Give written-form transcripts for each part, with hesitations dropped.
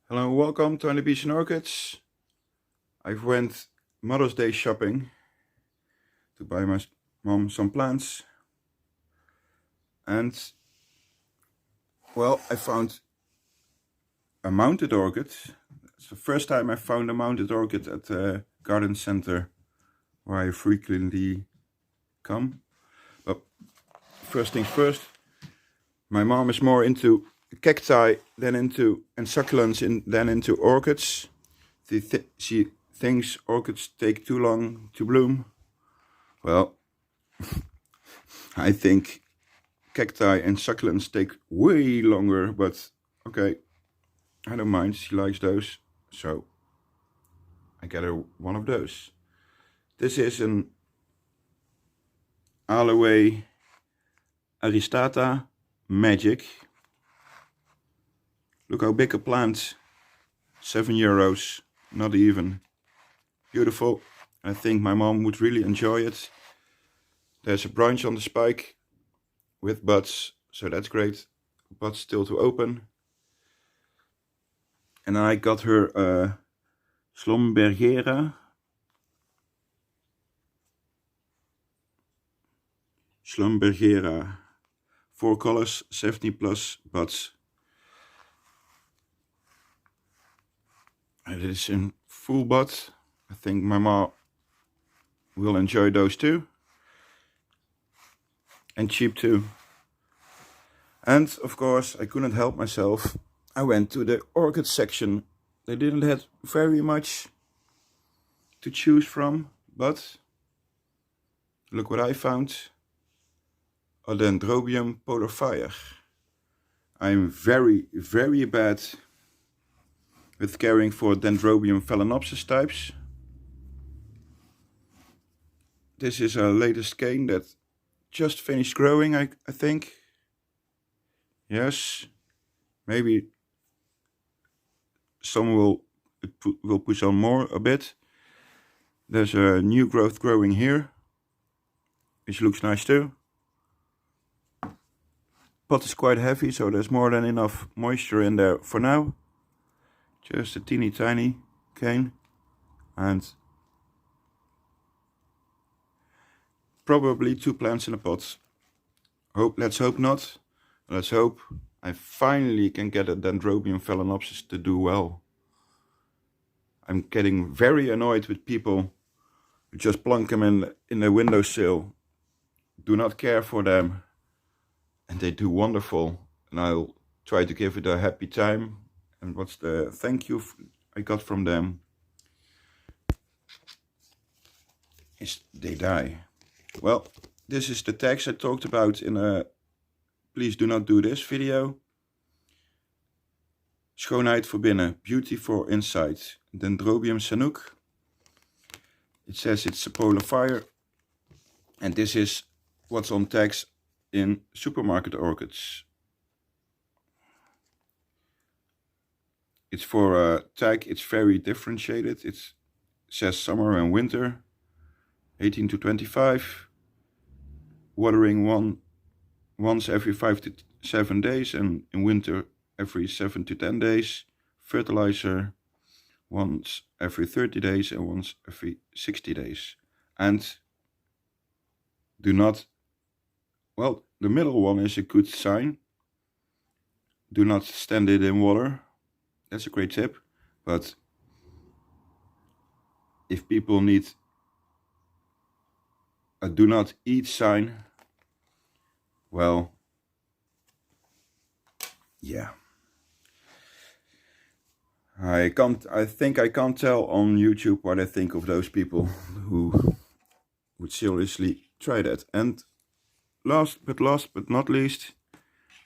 Hello, welcome to Beach and Orchids. I went Mother's Day shopping to buy my mom some plants, and well, I found a mounted orchid. It's the first time I found a mounted orchid at the garden center where I frequently come. But first things first, my mom is more into cacti than into and succulents than into orchids. She thinks orchids take too long to bloom. Well, I think cacti and succulents take way longer, but okay, I don't mind. She likes those, so I get her one of those. This is an aloe aristata magic. Look how big a plant. €7, not even. Beautiful. I think my mom would really enjoy it. There's a branch on the spike with buds, so that's great. Buds still to open. And I got her a schlumbergera. Schlumbergera. 4 colors, 70 plus buds. It is in full bud. I think my mom will enjoy those too. And cheap too. And of course, I couldn't help myself. I went to the orchid section. They didn't have very much to choose from, but look what I found. A Dendrobium Phalaenopsis. I'm very bad with caring for Dendrobium Phalaenopsis types. This is our latest cane that just finished growing, I think. Yes, maybe some will push on more a bit. There's a new growth growing here, which looks nice too. Pot is quite heavy, so there's more than enough moisture in there for now. Just a teeny tiny cane, and probably 2 plants in a pot. Let's hope not. Let's hope I finally can get a Dendrobium Phalaenopsis to do well. I'm getting very annoyed with people who just plunk them in the windowsill, do not care for them, and they do wonderful. And I'll try to give it a happy time. And what's the thank you I got from them? Is they die. Well, this is the text I talked about in a please do not do this video. Schoonheid voor binnen, beauty for inside. Dendrobium sanook. It says it's a polar fire. And this is what's on tags in supermarket orchids. It's for a tag, it's very differentiated. It says summer and winter, 18 to 25. Watering once every 5 to 7 days, and in winter every 7 to 10 days. Fertilizer once every 30 days and once every 60 days. And do not, well, the middle one is a good sign. Do not stand it in water. That's a great tip. But if people need a do not eat sign, well, yeah. I think I can't tell on YouTube what I think of those people who would seriously try that. And last but not least,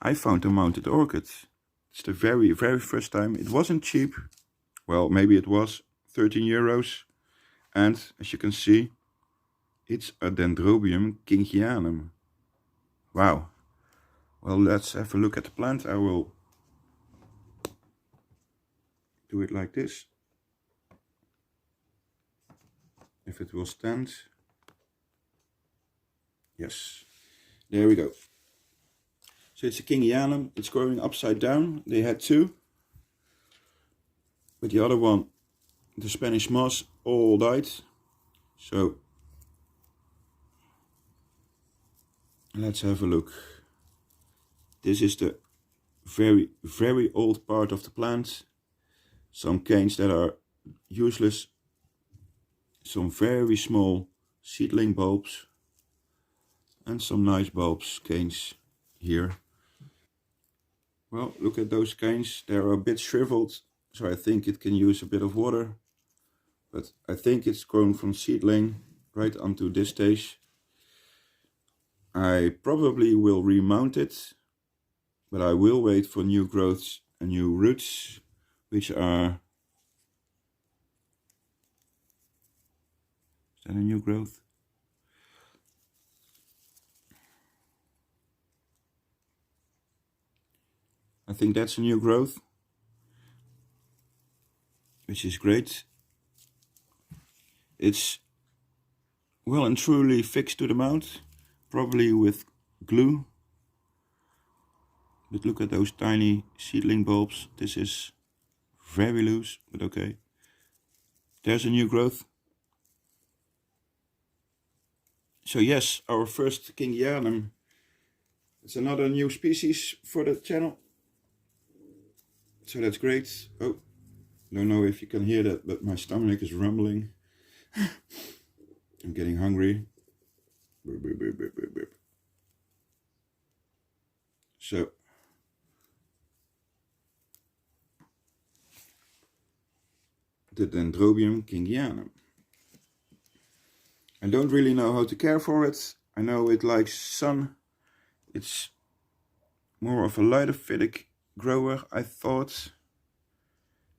I found a mounted orchid. It's the very first time. It wasn't cheap. Well, maybe it was €13. And as you can see, it's a Dendrobium kingianum. Wow. Well, let's have a look at the plant. I will do it like this. If it will stand. Yes. There we go. So it's a kingianum. It's growing upside down. They had 2. But the other one, the Spanish moss, all died. So let's have a look. This is the very old part of the plant. Some canes that are useless. Some very small seedling bulbs. And some nice bulbs, canes here. Well, look at those canes. They're a bit shriveled, so I think it can use a bit of water. But I think it's grown from seedling right onto this stage. I probably will remount it, but I will wait for new growths and new roots, which are... Is that a new growth? I think that's a new growth, which is great. It's well and truly fixed to the mount, probably with glue. But look at those tiny seedling bulbs. This is very loose, but okay. There's a new growth. So yes, our first kingianum. It's another new species for the channel. So that's great. Oh, don't know if you can hear that, but my stomach is rumbling. I'm getting hungry. So the Dendrobium Gingia. I don't really know how to care for it. I know it likes sun. It's more of a lighter-phytic grower, I thought.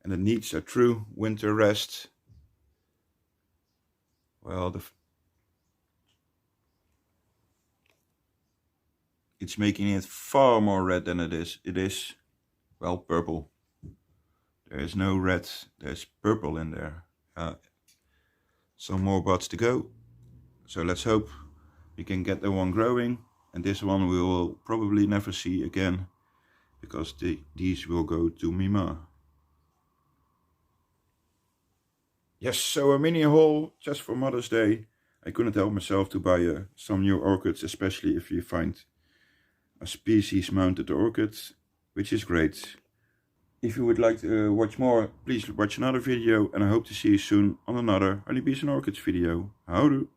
And it needs a true winter rest. Well, it's making it far more red than it is. It is, well, purple. There is no red, there's purple in there. Some more buds to go. So let's hope we can get the one growing. And this one we will probably never see again, because these will go to Mima. Yes, so a mini haul just for Mother's Day. I couldn't help myself to buy some new orchids, especially if you find a species mounted orchid, which is great. If you would like to watch more, please watch another video, and I hope to see you soon on another Honeybees and Orchids video. Houdoe!